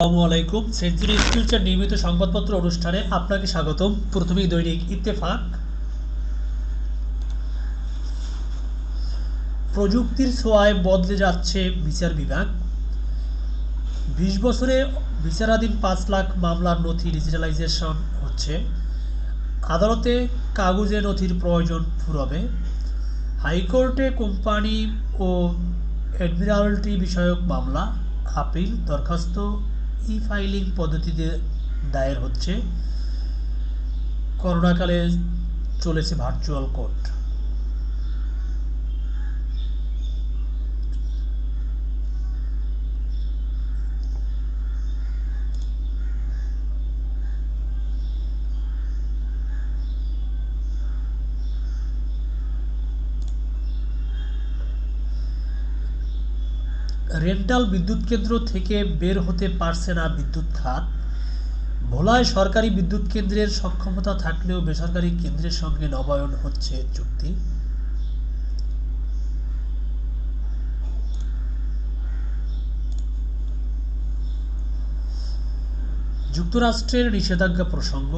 আসসালামু আলাইকুম। সেঞ্চুরি স্কিলসের নিয়মিত সংবাদপত্র অনুষ্ঠানে আপনাকে স্বাগতম। প্রথমেই দৈনিক ইত্তেফাক। প্রযুক্তির ছোঁয়ায় বদলে যাচ্ছে বিচার বিভাগ। ২০ বছরে বিচারাধীন ৫ লাখ মামলার নথি ডিজিটালাইজেশন হচ্ছে। আদালতে কাগজে নথির প্রয়োজন ফুরাবে। হাইকোর্টে কোম্পানি ও অ্যাডমিরাল্টি বিষয়ক মামলা আপিল দরখাস্ত ই-ফাইলিং পদ্ধতিতে দায়ের হচ্ছে। করোনাকালে চলেছে ভার্চুয়াল কোর্ট। রেন্টাল বিদ্যুৎ কেন্দ্র থেকে বের হতে পারছে না বিদ্যুৎ খাত। ভোলায় সরকারি বিদ্যুৎ কেন্দ্রের সক্ষমতা থাকলেও বেসরকারি কেন্দ্রের সঙ্গে নবায়ন হচ্ছে চুক্তি। যুক্তরাষ্ট্রের নিষেধাজ্ঞা প্রসঙ্গ।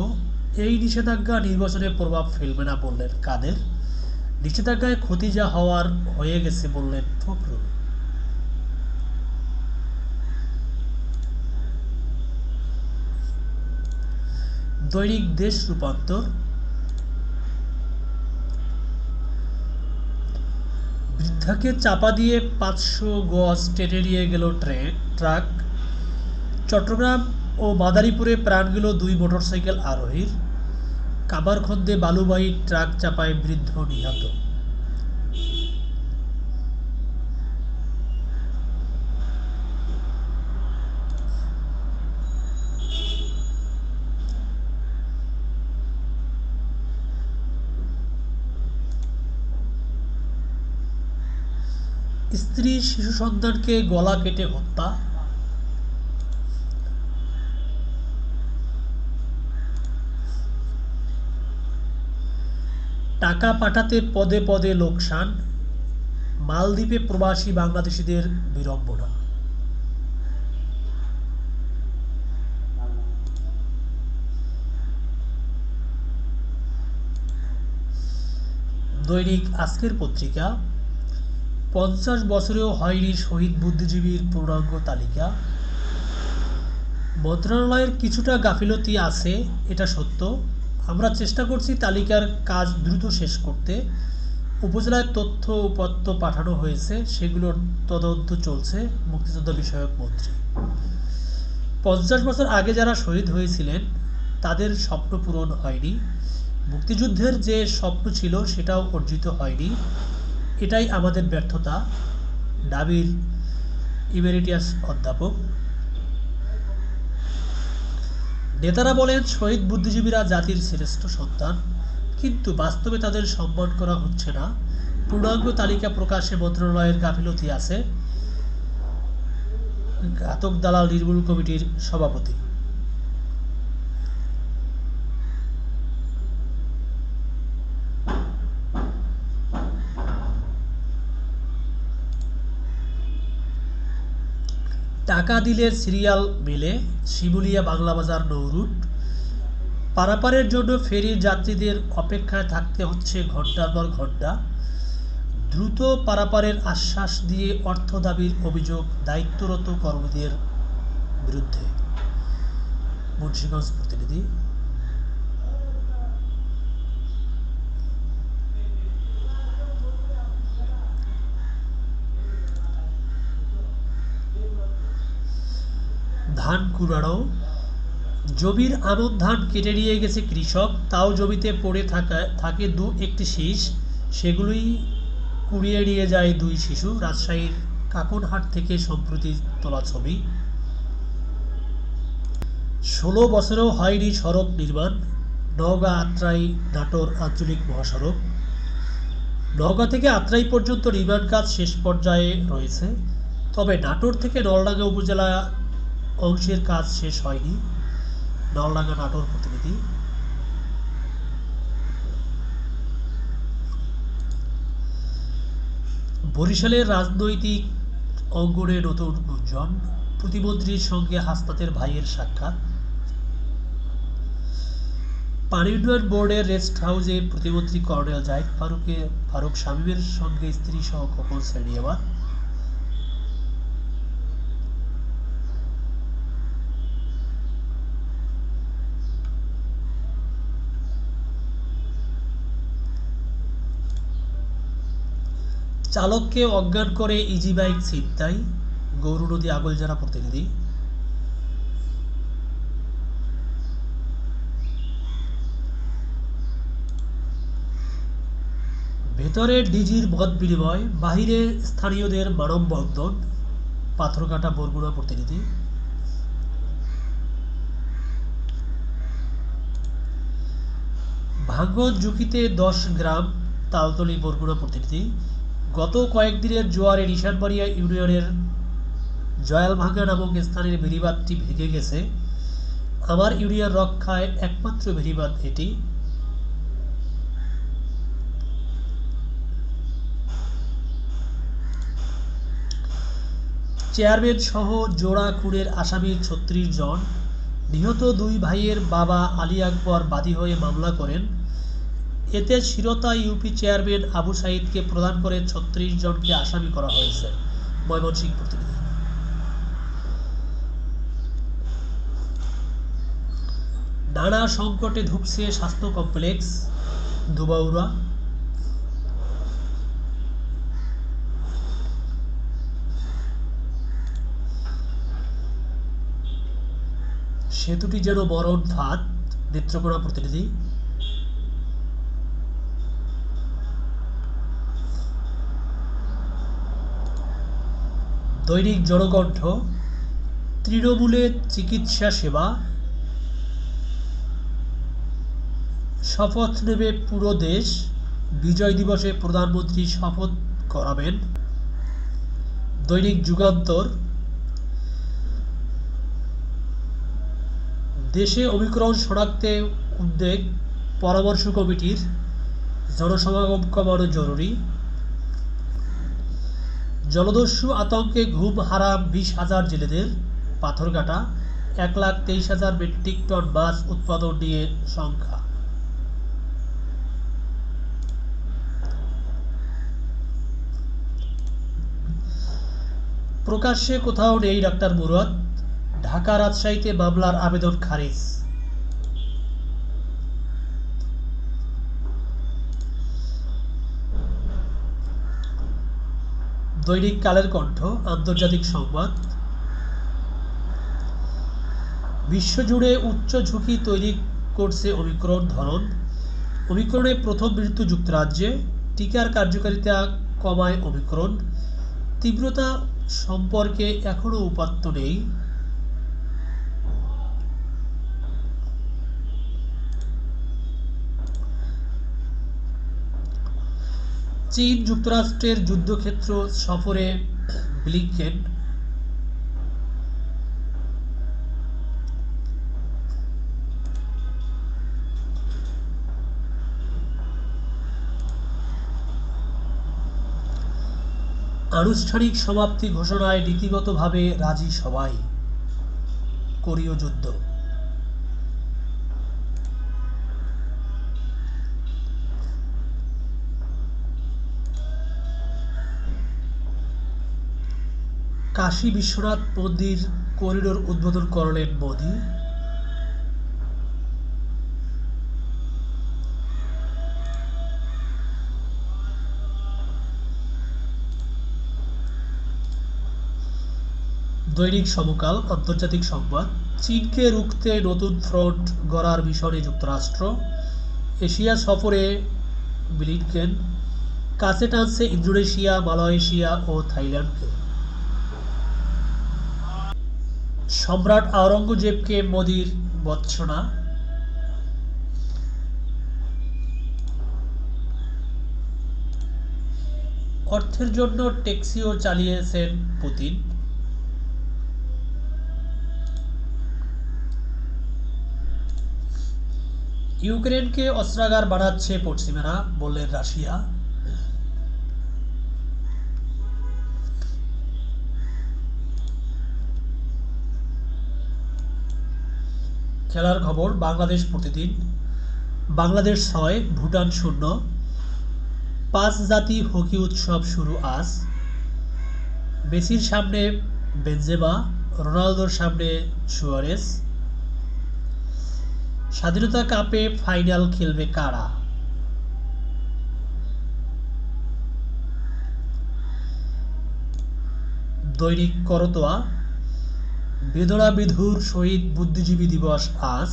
এই নিষেধাজ্ঞা নির্বাচনে প্রভাব ফেলবে না বললেন কাদের। নিষেধাজ্ঞায় ক্ষতি যা হওয়ার হয়ে গেছে বললেন ফখরুল। দৈনিক দেশ রূপান্তর। বৃদ্ধাকে চাপা দিয়ে ৫০০ গজ টেনে নিয়ে গেল ট্রাক। চট্টগ্রাম ও মাদারীপুরে প্রাণ গেল ২ মোটরসাইকেল আরোহীর। কামারখন্দে বালুবাহী ট্রাক চাপায় বৃদ্ধ নিহত। স্ত্রী শিশু সন্তানকে গলা কেটে হত্যা। টাকা পাঠাতে পদে পদে লোকসান। মালদ্বীপে প্রবাসী বাংলাদেশিদের বিড়ম্বনা। দৈনিক আজকের পত্রিকা। ৫০ বছরেও হয়নি শহীদ বুদ্ধিজীবীর পূর্ণাঙ্গ তালিকা। মন্ত্রণালয়ের কিছুটা গাফিলতি আছে, এটা সত্য। আমরা চেষ্টা করছি তালিকার কাজ দ্রুত শেষ করতে। উপজেলায় তথ্য উপাত্ত পাঠানো হয়েছে, সেগুলোর তদন্ত চলছে। মুক্তিযোদ্ধা বিষয়ক মন্ত্রী। ৫০ বছর আগে যারা শহীদ হয়েছিলেন তাদের স্বপ্ন পূরণ হয়নি। মুক্তিযুদ্ধের যে স্বপ্ন ছিল সেটাও অর্জিত হয়নি। এটাই আমাদের ব্যর্থতা, দাবির ইমেরিটাস অধ্যাপক। নেতারা বলেন শহীদ বুদ্ধিজীবীরা জাতির শ্রেষ্ঠ সন্তান, কিন্তু বাস্তবে তাদের সম্মান করা হচ্ছে না। পূর্ণাঙ্গ তালিকা প্রকাশে মন্ত্রণালয়ের গাফিলতি আছে। ঘাতক দালাল নির্মূল কমিটির সভাপতি। টাকা দিলে সিরিয়াল মেলে, শিমুলিয়া বাংলাবাজার নৌরুট। পারাপারের জন্য ফেরির যাত্রীদের অপেক্ষায় থাকতে হচ্ছে ঘন্টার পর ঘন্টা। দ্রুত পারাপারের আশ্বাস দিয়ে অর্থ দাবির অভিযোগ দায়িত্বরত কর্মীদের বিরুদ্ধে। মুন্সিগঞ্জ প্রতিনিধি। ধান কুড়ানো। জমির আমন ধান কেটে নিয়ে গেছে কৃষক, তাও জমিতে পড়ে থাকে একটি শীষ, সেগুলোই কুড়িয়ে নিয়ে যায় ২ শিশু। রাজশাহীর কাকনহাট থেকে সম্প্রতি তোলা ছবি। ১৬ বছরেও হয়নি সড়ক নির্মাণ। নওগাঁ আত্রাই নাটোর আঞ্চলিক মহাসড়ক। নওগাঁ থেকে আত্রাই পর্যন্ত নির্মাণ কাজ শেষ পর্যায়ে রয়েছে, তবে নাটোর থেকে নলডাঙ্গা উপজেলা অংশের কাজ শেষ হয়নি। নলডাঙ্গা নাটোর প্রতিনিধি। বরিশালের রাজনৈতিক অঙ্গনে নতুন গুঞ্জন। প্রতিমন্ত্রীর সঙ্গে হাসনাতের ভাইয়ের সাক্ষাৎ। পানি উন্নয়ন বোর্ডের রেস্ট হাউসে প্রতিমন্ত্রী কর্নেল জাহিদ ফারুক শামীমের সঙ্গে স্ত্রী সহ কখন শ্রেণীবাদ। চালককে অজ্ঞান করে ইজি বাইক ছিনতাই, গৌরনদী আগলঝাড়া প্রতিনিধি। ভেতরে ডিজির মত বিনিময়, বাহিরে স্থানীয়দের মানববন্ধন, পাথরঘাটা বরগুনা প্রতিনিধি। ভাঙন ঝুঁকিতে 10 গ্রাম, তালতলী বরগুনা প্রতিনিধি। গত কয়েকদিনের জোয়ারে নিশানবাড়িয়া ইউনিয়নের জয়ালভাঙ্গা নামক স্থানের বেড়িবাঁধটি ভেঙে গেছে। আমার ইউনিয়ন রক্ষায় একমাত্র বেড়িবাঁধ এটি। চেয়ারম্যান সহ জোড়া খুনের আসামির 36 জন। নিহত 2 ভাইয়ের বাবা আলী আকবর বাদী হয়ে মামলা করেন। এতে শিরতা ইউপি চেয়ারম্যান আবু সাইদকে প্রদান করে 36 জনকে আসামি করা হয়েছে। ময়মনসিংহ প্রতিনিধি। নানা সংকটে ধুঁকছে স্বাস্থ্য কমপ্লেক্স, ধুবাউড়া। সেতুটি যেন মরণ ফাঁদ, নেত্রকোনা প্রতিনিধি। দৈনিক জনকণ্ঠ, তৃণমূলে চিকিৎসা সেবা, শপথ নেবে পুরো দেশ, বিজয় দিবসে প্রধানমন্ত্রী শপথ করাবেন। দৈনিক যুগান্তর, দেশে ওমিক্রন শনাক্তে উদ্বেগ পরামর্শ কমিটির, জনসমাগম কমানো জরুরি। জলদস্যু আতঙ্কে ঘুম হারাম 20,000 জেলেদের, পাথরঘাটা। 1,23,000 মেট্রিক টন মাছ উৎপাদন নিয়ে সংখ্যা। প্রকাশ্যে কোথাও নেই ডাক্তার মুরাদ, ঢাকা রাজশাহীতে মামলার আবেদন খারিজ। দৈনিক কালের কণ্ঠ, আন্তর্জাতিক সংবাদ, বিশ্বজুড়ে উচ্চ ঝুঁকি তৈরি করছে ওমিক্রন ধরন। ওমিক্রনে প্রথম মৃত্যু যুক্তরাজ্যে, টিকার কার্যকারিতা কমায় ওমিক্রন। তীব্রতা সম্পর্কে এখনও উপাত্ত নেই। চীন যুক্তরাষ্ট্রের যুদ্ধক্ষেত্র সফরে ব্লিংকেন। আনুষ্ঠানিক সমাপ্তি ঘোষণায় নীতিগতভাবে রাজি সবাই, কোরীয় যুদ্ধ। কাশী বিশ্বনাথ মন্দির করিডোর উদ্বোধন করলেন মোদি। দৈনিক সমকাল, আন্তর্জাতিক সংবাদ, চীনকে রুখতে নতুন ফ্রন্ট গড়ার মিশনে যুক্তরাষ্ট্র। এশিয়া সফরে ব্লিংকেন, কাছে টানছে ইন্দোনেশিয়া, মালয়েশিয়া ও থাইল্যান্ডকে। সম্রাট আওরঙ্গজেবকে মোদির ভর্ৎসনা। অর্থের জন্য ট্যাক্সিও চালিয়েছেন পুতিন। ইউক্রেনকে অস্ত্রাগার বানাচ্ছে পশ্চিমারা, বললেন রাশিয়া। খেলার খবর বাংলাদেশ প্রতিদিন। বাংলাদেশ ৬, ভুটান ০। ৫ জাতি হকি উৎসব শুরু আজ। মেসির সামনে বেনজেমা, রোনালদোর সামনে সুয়ারেস। স্বাধীনতা কাপে ফাইনাল খেলবে কারা? দৈনিক করতোয়া। বেদনা বিধুর শহীদ বুদ্ধিজীবী দিবস আজ।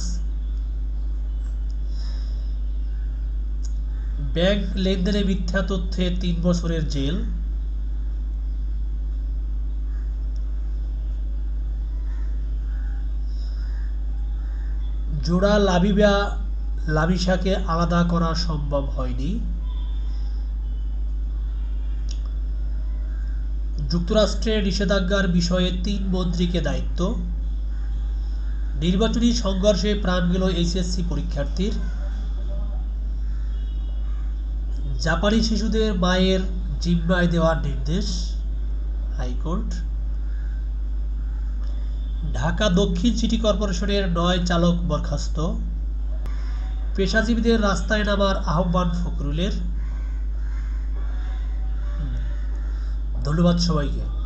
ব্যাংক লেনদেনে মিথ্যা তথ্যে ৩ বছরের জেল। জোড়া লাবিবা লামিসাকে আলাদা করা সম্ভব হয়নি। যুক্তরাষ্ট্রের নিষেধাজ্ঞার বিষয়ে ৩ মন্ত্রীকে দায়িত্ব। নির্বাচনী সংঘর্ষে প্রাণ গেল এইচএসসি পরীক্ষার্থীর। জাপানি শিশুদের মায়ের জিম্মায় দেওয়ার নির্দেশ হাইকোর্ট। ঢাকা দক্ষিণ সিটি কর্পোরেশনের ৯ চালক বরখাস্ত। পেশাজীবীদের রাস্তায় নামার আহ্বান ফখরুলের। ধন্যবাদ সবাইকে।